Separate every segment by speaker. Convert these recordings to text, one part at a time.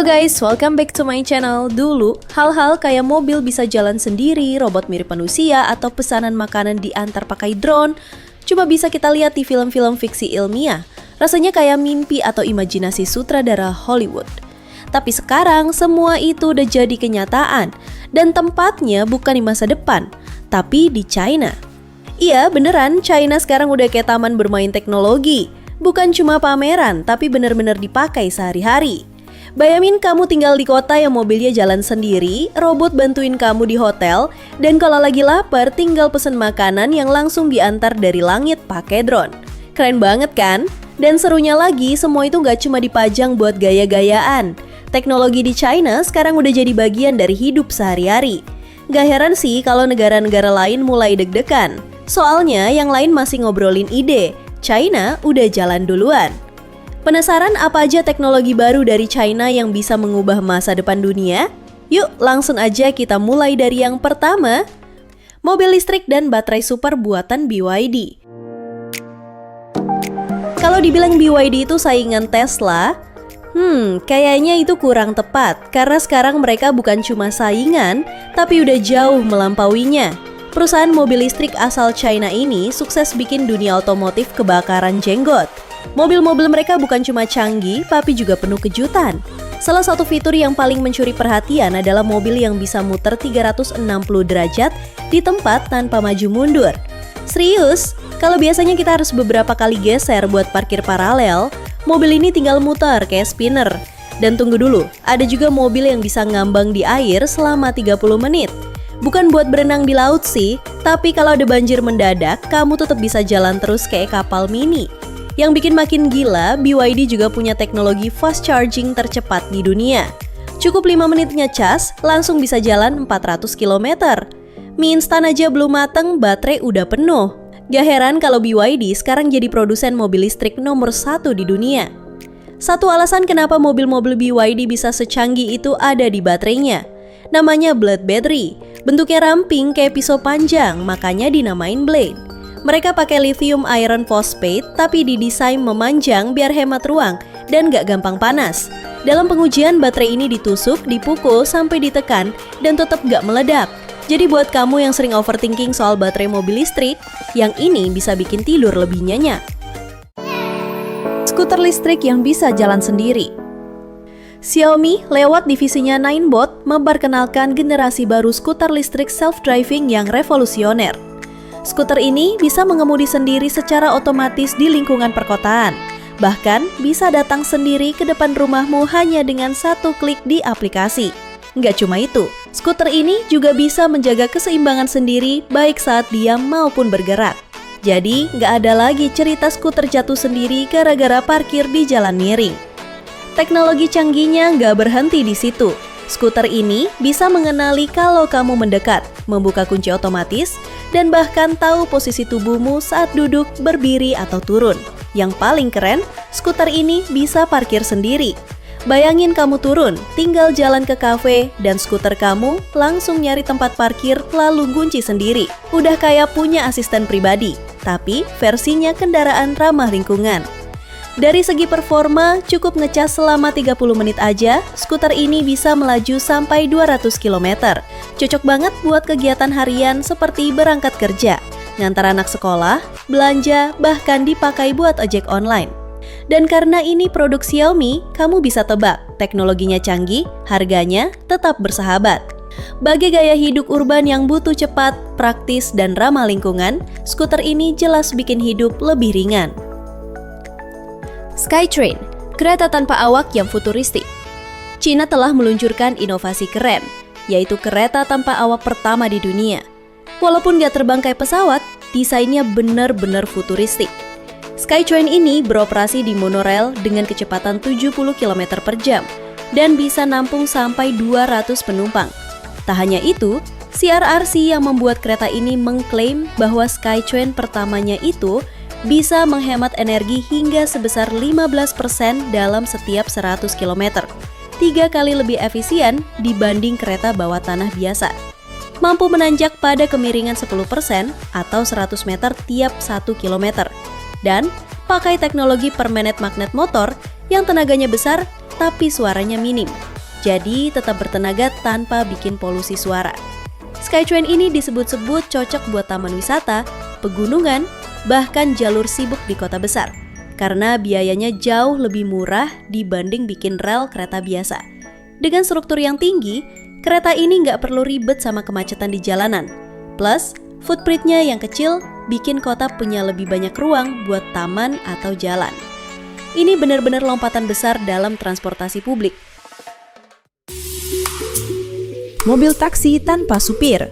Speaker 1: Halo guys, welcome back to my channel. Dulu, hal-hal kayak mobil bisa jalan sendiri, robot mirip manusia, atau pesanan makanan diantar pakai drone cuma bisa kita lihat di film-film fiksi ilmiah. Rasanya kayak mimpi atau imajinasi sutradara Hollywood. Tapi sekarang semua itu udah jadi kenyataan, dan tempatnya bukan di masa depan, tapi di China. Iya, beneran, China sekarang udah kayak taman bermain teknologi. Bukan cuma pameran, tapi bener-bener dipakai sehari-hari. Bayangin kamu tinggal di kota yang mobilnya jalan sendiri, robot bantuin kamu di hotel, dan kalau lagi lapar tinggal pesen makanan yang langsung diantar dari langit pakai drone. Keren banget kan? Dan serunya lagi, semua itu gak cuma dipajang buat gaya-gayaan. Teknologi di China sekarang udah jadi bagian dari hidup sehari-hari. Gak heran sih kalau negara-negara lain mulai deg-degan. Soalnya yang lain masih ngobrolin ide, China udah jalan duluan. Penasaran apa aja teknologi baru dari China yang bisa mengubah masa depan dunia? Yuk langsung aja kita mulai dari yang pertama, mobil listrik dan baterai super buatan BYD. Kalau dibilang BYD itu saingan Tesla, kayaknya itu kurang tepat karena sekarang mereka bukan cuma saingan, tapi udah jauh melampauinya. Perusahaan mobil listrik asal China ini sukses bikin dunia otomotif kebakaran jenggot. Mobil-mobil mereka bukan cuma canggih, tapi juga penuh kejutan. Salah satu fitur yang paling mencuri perhatian adalah mobil yang bisa muter 360 derajat di tempat tanpa maju mundur. Serius, kalau biasanya kita harus beberapa kali geser buat parkir paralel, mobil ini tinggal muter kayak spinner. Dan tunggu dulu, ada juga mobil yang bisa ngambang di air selama 30 menit. Bukan buat berenang di laut sih, tapi kalau ada banjir mendadak, kamu tetap bisa jalan terus kayak kapal mini. Yang bikin makin gila, BYD juga punya teknologi fast charging tercepat di dunia. Cukup 5 menit ngecas, langsung bisa jalan 400 km. Mie instan aja belum mateng, baterai udah penuh. Gak heran kalau BYD sekarang jadi produsen mobil listrik nomor 1 di dunia. Satu alasan kenapa mobil-mobil BYD bisa secanggih itu ada di baterainya. Namanya Blade Battery. Bentuknya ramping kayak pisau panjang, makanya dinamain Blade. Mereka pakai lithium iron phosphate tapi didesain memanjang biar hemat ruang dan gak gampang panas. Dalam pengujian baterai ini ditusuk, dipukul sampai ditekan dan tetap gak meledak. Jadi buat kamu yang sering overthinking soal baterai mobil listrik, yang ini bisa bikin tidur lebih nyenyak. Skuter listrik yang bisa jalan sendiri. Xiaomi lewat divisinya Ninebot memperkenalkan generasi baru skuter listrik self-driving yang revolusioner. Skuter ini bisa mengemudi sendiri secara otomatis di lingkungan perkotaan. Bahkan bisa datang sendiri ke depan rumahmu hanya dengan satu klik di aplikasi. Nggak cuma itu, skuter ini juga bisa menjaga keseimbangan sendiri baik saat diam maupun bergerak. Jadi nggak ada lagi cerita skuter jatuh sendiri gara-gara parkir di jalan miring. Teknologi canggihnya nggak berhenti di situ. Skuter ini bisa mengenali kalau kamu mendekat, membuka kunci otomatis, dan bahkan tahu posisi tubuhmu saat duduk, berdiri, atau turun. Yang paling keren, skuter ini bisa parkir sendiri. Bayangin kamu turun, tinggal jalan ke kafe, dan skuter kamu langsung nyari tempat parkir lalu kunci sendiri. Udah kayak punya asisten pribadi, tapi versinya kendaraan ramah lingkungan. Dari segi performa, cukup ngecas selama 30 menit aja, skuter ini bisa melaju sampai 200 km. Cocok banget buat kegiatan harian seperti berangkat kerja, ngantar anak sekolah, belanja, bahkan dipakai buat ojek online. Dan karena ini produk Xiaomi, kamu bisa tebak, teknologinya canggih, harganya tetap bersahabat. Bagi gaya hidup urban yang butuh cepat, praktis, dan ramah lingkungan, skuter ini jelas bikin hidup lebih ringan. Skytrain, kereta tanpa awak yang futuristik. China telah meluncurkan inovasi keren, yaitu kereta tanpa awak pertama di dunia. Walaupun gak terbang kayak pesawat, desainnya benar-benar futuristik. Skytrain ini beroperasi di monorail dengan kecepatan 70 km per jam dan bisa nampung sampai 200 penumpang. Tak hanya itu, CRRC yang membuat kereta ini mengklaim bahwa Skytrain pertamanya itu bisa menghemat energi hingga sebesar 15% dalam setiap 100 km. 3 kali lebih efisien dibanding kereta bawah tanah biasa. Mampu menanjak pada kemiringan 10% atau 100 meter tiap 1 km. Dan pakai teknologi permanent magnet motor yang tenaganya besar tapi suaranya minim. jadi tetap bertenaga tanpa bikin polusi suara. Skytrain ini disebut-sebut cocok buat taman wisata, pegunungan, bahkan jalur sibuk di kota besar. Karena biayanya jauh lebih murah dibanding bikin rel kereta biasa. Dengan struktur yang tinggi, kereta ini nggak perlu ribet sama kemacetan di jalanan. Plus, footprint-nya yang kecil bikin kota punya lebih banyak ruang buat taman atau jalan. Ini benar-benar lompatan besar dalam transportasi publik. Mobil taksi tanpa supir.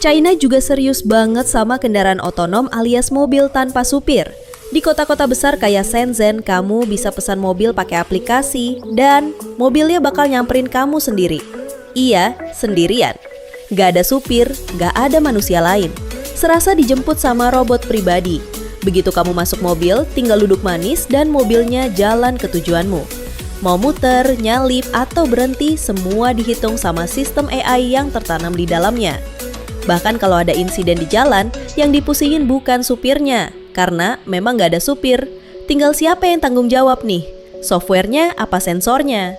Speaker 1: China juga serius banget sama kendaraan otonom alias mobil tanpa supir. Di kota-kota besar kayak Shenzhen, kamu bisa pesan mobil pakai aplikasi dan mobilnya bakal nyamperin kamu sendiri. Iya, sendirian. Gak ada supir, gak ada manusia lain. Serasa dijemput sama robot pribadi. Begitu kamu masuk mobil, tinggal duduk manis dan mobilnya jalan ke tujuanmu. Mau muter, nyalip, atau berhenti, semua dihitung sama sistem AI yang tertanam di dalamnya. Bahkan kalau ada insiden di jalan, yang dipusingin bukan supirnya, karena memang gak ada supir. Tinggal siapa yang tanggung jawab nih? Softwarenya apa sensornya?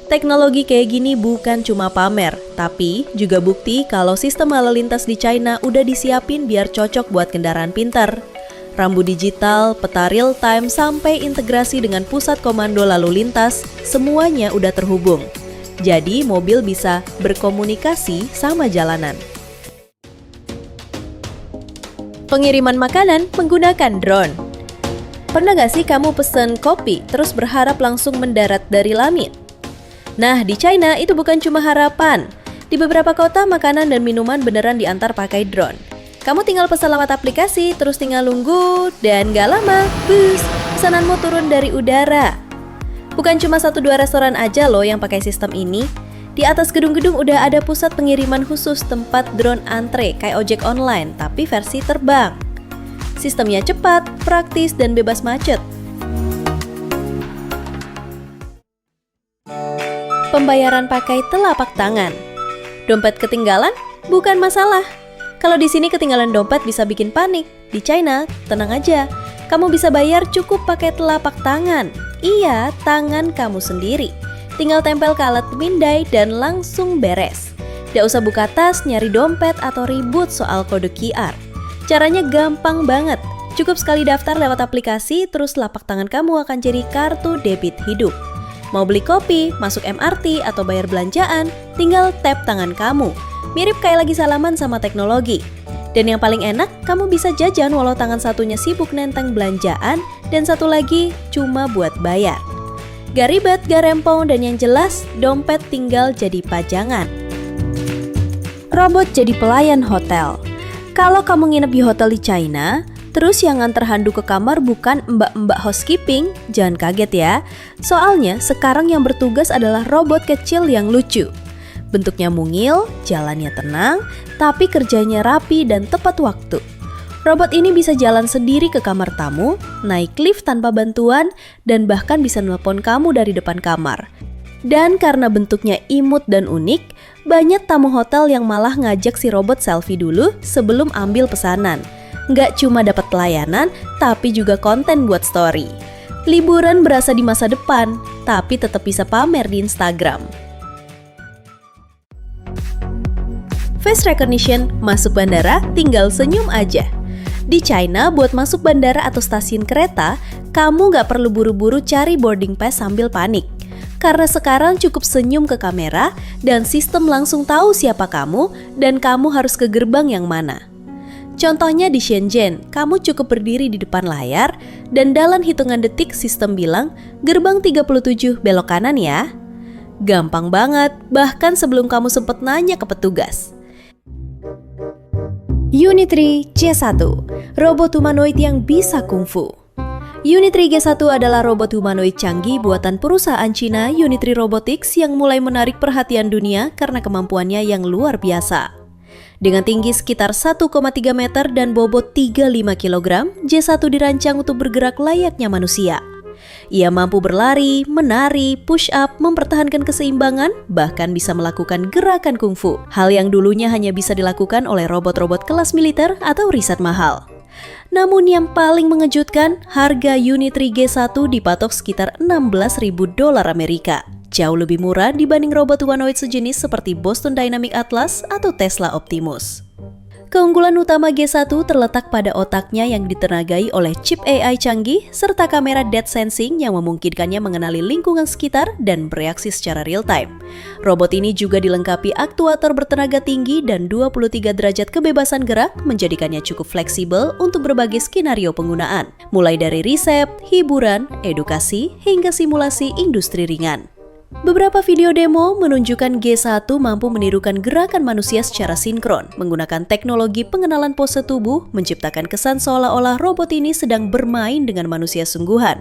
Speaker 1: Teknologi kayak gini bukan cuma pamer, tapi juga bukti kalau sistem lalu lintas di China udah disiapin biar cocok buat kendaraan pintar. Rambu digital, peta real time, sampai integrasi dengan pusat komando lalu lintas, semuanya udah terhubung. Jadi mobil bisa berkomunikasi sama jalanan. Pengiriman makanan menggunakan drone. Pernah gak sih kamu pesen kopi terus berharap langsung mendarat dari langit? Nah, di China itu bukan cuma harapan. Di beberapa kota makanan dan minuman beneran diantar pakai drone. Kamu tinggal pesan lewat aplikasi, terus tinggal nunggu, dan gak lama, bus, pesananmu turun dari udara. Bukan cuma 1-2 restoran aja loh yang pakai sistem ini. Di atas gedung-gedung udah ada pusat pengiriman khusus tempat drone antre kayak ojek online, tapi versi terbang. Sistemnya cepat, praktis, dan bebas macet. Pembayaran pakai telapak tangan. Dompet ketinggalan? Bukan masalah. Kalau di sini ketinggalan dompet bisa bikin panik. Di China, tenang aja. Kamu bisa bayar cukup pakai telapak tangan. Iya, tangan kamu sendiri. Tinggal tempel ke alat pemindai dan langsung beres. Gak usah buka tas, nyari dompet, atau ribut soal kode QR. Caranya gampang banget. Cukup sekali daftar lewat aplikasi, terus telapak tangan kamu akan jadi kartu debit hidup. Mau beli kopi, masuk MRT, atau bayar belanjaan, tinggal tap tangan kamu. Mirip kayak lagi salaman sama teknologi. Dan yang paling enak, kamu bisa jajan walau tangan satunya sibuk nenteng belanjaan dan satu lagi cuma buat bayar. Gak ribet, gak rempong, dan yang jelas, dompet tinggal jadi pajangan. Robot jadi pelayan hotel. Kalau kamu nginep di hotel di China, terus yang nganter handuk ke kamar bukan mbak-mbak housekeeping, jangan kaget ya. Soalnya sekarang yang bertugas adalah robot kecil yang lucu. Bentuknya mungil, jalannya tenang, tapi kerjanya rapi dan tepat waktu. Robot ini bisa jalan sendiri ke kamar tamu, naik lift tanpa bantuan, dan bahkan bisa nelpon kamu dari depan kamar. Dan karena bentuknya imut dan unik, banyak tamu hotel yang malah ngajak si robot selfie dulu sebelum ambil pesanan. Nggak cuma dapat pelayanan, tapi juga konten buat story. Liburan berasa di masa depan, tapi tetap bisa pamer di Instagram. Face recognition, masuk bandara tinggal senyum aja. Di China, buat masuk bandara atau stasiun kereta, kamu nggak perlu buru-buru cari boarding pass sambil panik. Karena sekarang cukup senyum ke kamera dan sistem langsung tahu siapa kamu dan kamu harus ke gerbang yang mana. Contohnya di Shenzhen, kamu cukup berdiri di depan layar dan dalam hitungan detik sistem bilang, gerbang 37 belok kanan ya. Gampang banget, bahkan sebelum kamu sempat nanya ke petugas. Unitree G1, robot humanoid yang bisa kungfu. Unitree G1 adalah robot humanoid canggih buatan perusahaan Cina Unitree Robotics yang mulai menarik perhatian dunia karena kemampuannya yang luar biasa. Dengan tinggi sekitar 1,3 meter dan bobot 35 kg, G1 dirancang untuk bergerak layaknya manusia. Ia mampu berlari, menari, push up, mempertahankan keseimbangan, bahkan bisa melakukan gerakan kungfu. Hal yang dulunya hanya bisa dilakukan oleh robot-robot kelas militer atau riset mahal. Namun yang paling mengejutkan, harga Unitree G1 dipatok sekitar $16.000 Amerika. Jauh lebih murah dibanding robot humanoid sejenis seperti Boston Dynamics Atlas atau Tesla Optimus. Keunggulan utama G1 terletak pada otaknya yang ditenagai oleh chip AI canggih serta kamera depth sensing yang memungkinkannya mengenali lingkungan sekitar dan bereaksi secara real-time. Robot ini juga dilengkapi aktuator bertenaga tinggi dan 23 derajat kebebasan gerak menjadikannya cukup fleksibel untuk berbagai skenario penggunaan, mulai dari riset, hiburan, edukasi, hingga simulasi industri ringan. Beberapa video demo menunjukkan G1 mampu menirukan gerakan manusia secara sinkron. Menggunakan teknologi pengenalan pose tubuh, menciptakan kesan seolah-olah robot ini sedang bermain dengan manusia sungguhan.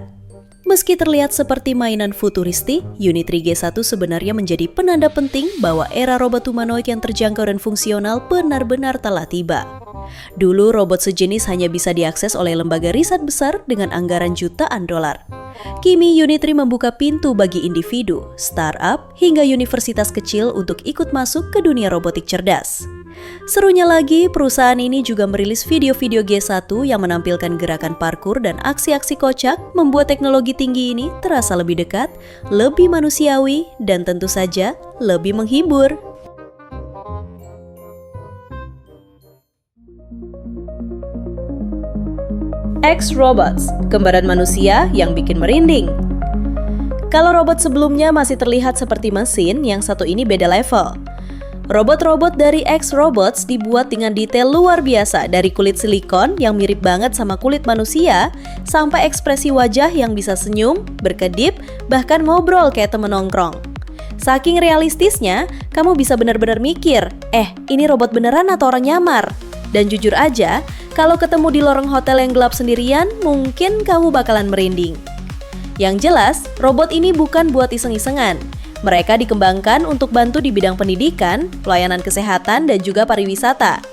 Speaker 1: Meski terlihat seperti mainan futuristik, unit G1 sebenarnya menjadi penanda penting bahwa era robot humanoid yang terjangkau dan fungsional benar-benar telah tiba. Dulu robot sejenis hanya bisa diakses oleh lembaga riset besar dengan anggaran jutaan dolar. Kini Unitree membuka pintu bagi individu, startup, hingga universitas kecil untuk ikut masuk ke dunia robotik cerdas. Serunya lagi, perusahaan ini juga merilis video-video G1 yang menampilkan gerakan parkur dan aksi-aksi kocak, membuat teknologi tinggi ini terasa lebih dekat, lebih manusiawi, dan tentu saja lebih menghibur. X-Robots, kembaran manusia yang bikin merinding. Kalau robot sebelumnya masih terlihat seperti mesin, yang satu ini beda level. Robot-robot dari X-Robots dibuat dengan detail luar biasa, dari kulit silikon yang mirip banget sama kulit manusia, sampai ekspresi wajah yang bisa senyum, berkedip, bahkan ngobrol kayak temen nongkrong. Saking realistisnya, kamu bisa benar-benar mikir, ini robot beneran atau orang nyamar? Dan jujur aja, kalau ketemu di lorong hotel yang gelap sendirian, mungkin kamu bakalan merinding. Yang jelas, robot ini bukan buat iseng-isengan. Mereka dikembangkan untuk bantu di bidang pendidikan, pelayanan kesehatan, dan juga pariwisata.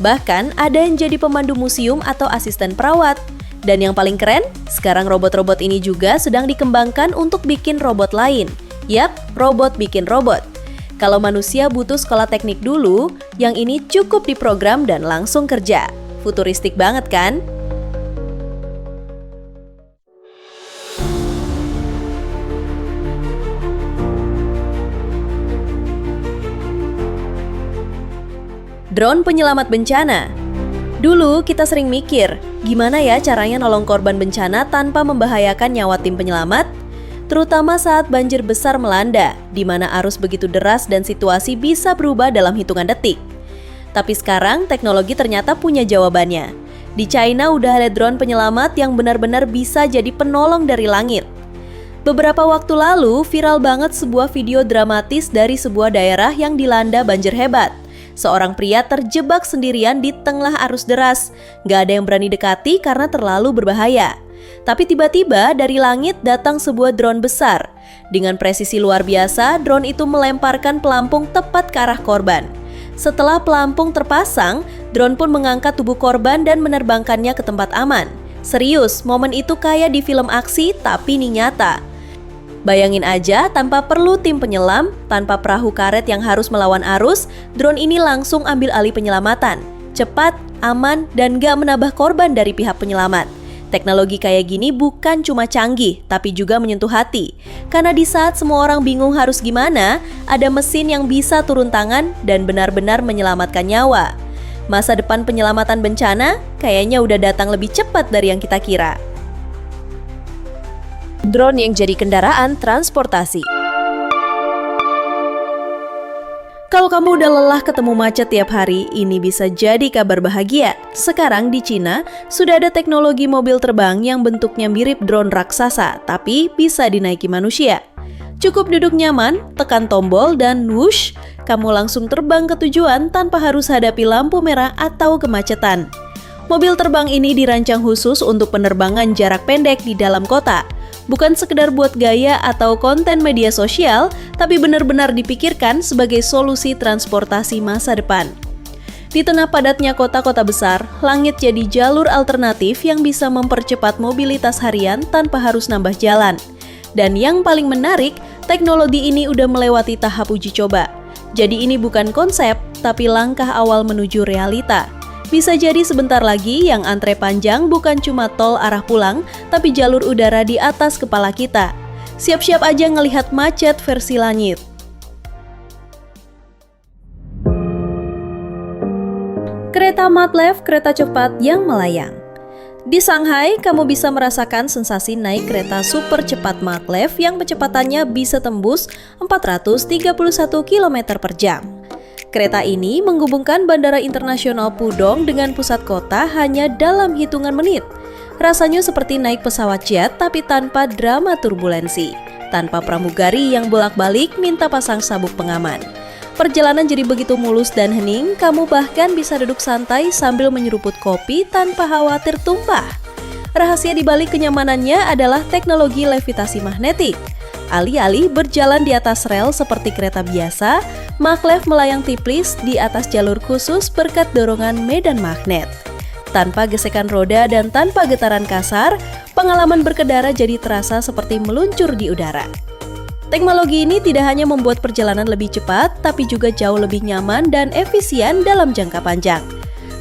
Speaker 1: Bahkan ada yang jadi pemandu museum atau asisten perawat. Dan yang paling keren, sekarang robot-robot ini juga sedang dikembangkan untuk bikin robot lain. Yap, robot bikin robot. Kalau manusia butuh sekolah teknik dulu, yang ini cukup diprogram dan langsung kerja. Futuristik banget kan? Drone penyelamat bencana. Dulu kita sering mikir, gimana ya caranya nolong korban bencana tanpa membahayakan nyawa tim penyelamat? Terutama saat banjir besar melanda, di mana arus begitu deras dan situasi bisa berubah dalam hitungan detik. Tapi sekarang teknologi ternyata punya jawabannya. Di China udah ada drone penyelamat yang benar-benar bisa jadi penolong dari langit. Beberapa waktu lalu viral banget sebuah video dramatis dari sebuah daerah yang dilanda banjir hebat. Seorang pria terjebak sendirian di tengah arus deras. Gak ada yang berani dekati karena terlalu berbahaya. Tapi tiba-tiba dari langit datang sebuah drone besar. Dengan presisi luar biasa, drone itu melemparkan pelampung tepat ke arah korban. Setelah pelampung terpasang, drone pun mengangkat tubuh korban dan menerbangkannya ke tempat aman. Serius, momen itu kayak di film aksi, tapi ini nyata. Bayangin aja, tanpa perlu tim penyelam, tanpa perahu karet yang harus melawan arus, drone ini langsung ambil alih penyelamatan. Cepat, aman, dan gak menambah korban dari pihak penyelamat. Teknologi kayak gini bukan cuma canggih, tapi juga menyentuh hati. Karena di saat semua orang bingung harus gimana, ada mesin yang bisa turun tangan dan benar-benar menyelamatkan nyawa. Masa depan penyelamatan bencana kayaknya udah datang lebih cepat dari yang kita kira. Drone yang jadi kendaraan transportasi. Kalau kamu udah lelah ketemu macet tiap hari, ini bisa jadi kabar bahagia. Sekarang di Cina, sudah ada teknologi mobil terbang yang bentuknya mirip drone raksasa, tapi bisa dinaiki manusia. Cukup duduk nyaman, tekan tombol, dan whoosh, kamu langsung terbang ke tujuan tanpa harus hadapi lampu merah atau kemacetan. Mobil terbang ini dirancang khusus untuk penerbangan jarak pendek di dalam kota. Bukan sekedar buat gaya atau konten media sosial, tapi benar-benar dipikirkan sebagai solusi transportasi masa depan. Di tengah padatnya kota-kota besar, langit jadi jalur alternatif yang bisa mempercepat mobilitas harian tanpa harus nambah jalan. Dan yang paling menarik, teknologi ini udah melewati tahap uji coba. Jadi ini bukan konsep, tapi langkah awal menuju realita. Bisa jadi sebentar lagi yang antre panjang bukan cuma tol arah pulang, tapi jalur udara di atas kepala kita. Siap-siap aja ngelihat macet versi langit. Kereta maglev, kereta cepat yang melayang. Di Shanghai, kamu bisa merasakan sensasi naik kereta super cepat maglev yang kecepatannya bisa tembus 431 km per jam. Kereta ini menghubungkan Bandara Internasional Pudong dengan pusat kota hanya dalam hitungan menit. Rasanya seperti naik pesawat jet tapi tanpa drama turbulensi, tanpa pramugari yang bolak-balik minta pasang sabuk pengaman. Perjalanan jadi begitu mulus dan hening, kamu bahkan bisa duduk santai sambil menyeruput kopi tanpa khawatir tumpah. Rahasia di balik kenyamanannya adalah teknologi levitasi magnetik. Alih-alih berjalan di atas rel seperti kereta biasa, maglev melayang tipis di atas jalur khusus berkat dorongan medan magnet. Tanpa gesekan roda dan tanpa getaran kasar, pengalaman berkendara jadi terasa seperti meluncur di udara. Teknologi ini tidak hanya membuat perjalanan lebih cepat, tapi juga jauh lebih nyaman dan efisien dalam jangka panjang.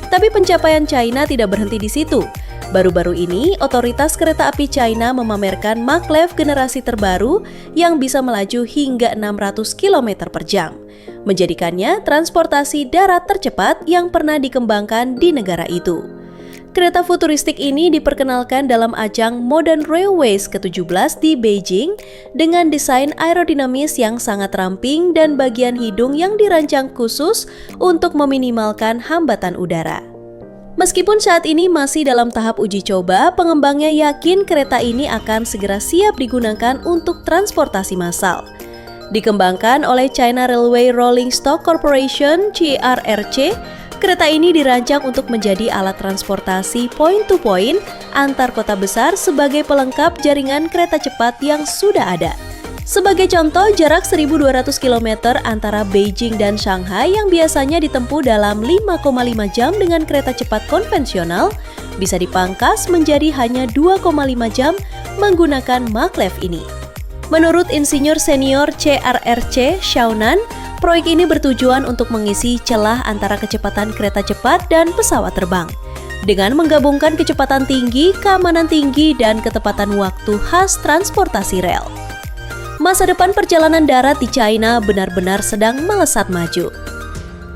Speaker 1: Tapi pencapaian China tidak berhenti di situ. Baru-baru ini, otoritas kereta api China memamerkan maglev generasi terbaru yang bisa melaju hingga 600 km per jam, menjadikannya transportasi darat tercepat yang pernah dikembangkan di negara itu. Kereta futuristik ini diperkenalkan dalam ajang Modern Railways ke-17 di Beijing dengan desain aerodinamis yang sangat ramping dan bagian hidung yang dirancang khusus untuk meminimalkan hambatan udara. Meskipun saat ini masih dalam tahap uji coba, pengembangnya yakin kereta ini akan segera siap digunakan untuk transportasi massal. Dikembangkan oleh China Railway Rolling Stock Corporation (CRRC), kereta ini dirancang untuk menjadi alat transportasi point-to-point antar kota besar sebagai pelengkap jaringan kereta cepat yang sudah ada. Sebagai contoh, jarak 1.200 km antara Beijing dan Shanghai yang biasanya ditempuh dalam 5,5 jam dengan kereta cepat konvensional bisa dipangkas menjadi hanya 2,5 jam menggunakan maglev ini. Menurut insinyur senior CRRC, Xiaonan, proyek ini bertujuan untuk mengisi celah antara kecepatan kereta cepat dan pesawat terbang, dengan menggabungkan kecepatan tinggi, keamanan tinggi, dan ketepatan waktu khas transportasi rel. Masa depan perjalanan darat di China benar-benar sedang melesat maju.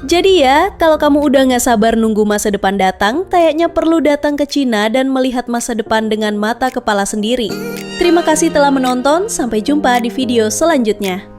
Speaker 1: Jadi ya, kalau kamu udah gak sabar nunggu masa depan datang, kayaknya perlu datang ke China dan melihat masa depan dengan mata kepala sendiri. Terima kasih telah menonton, sampai jumpa di video selanjutnya.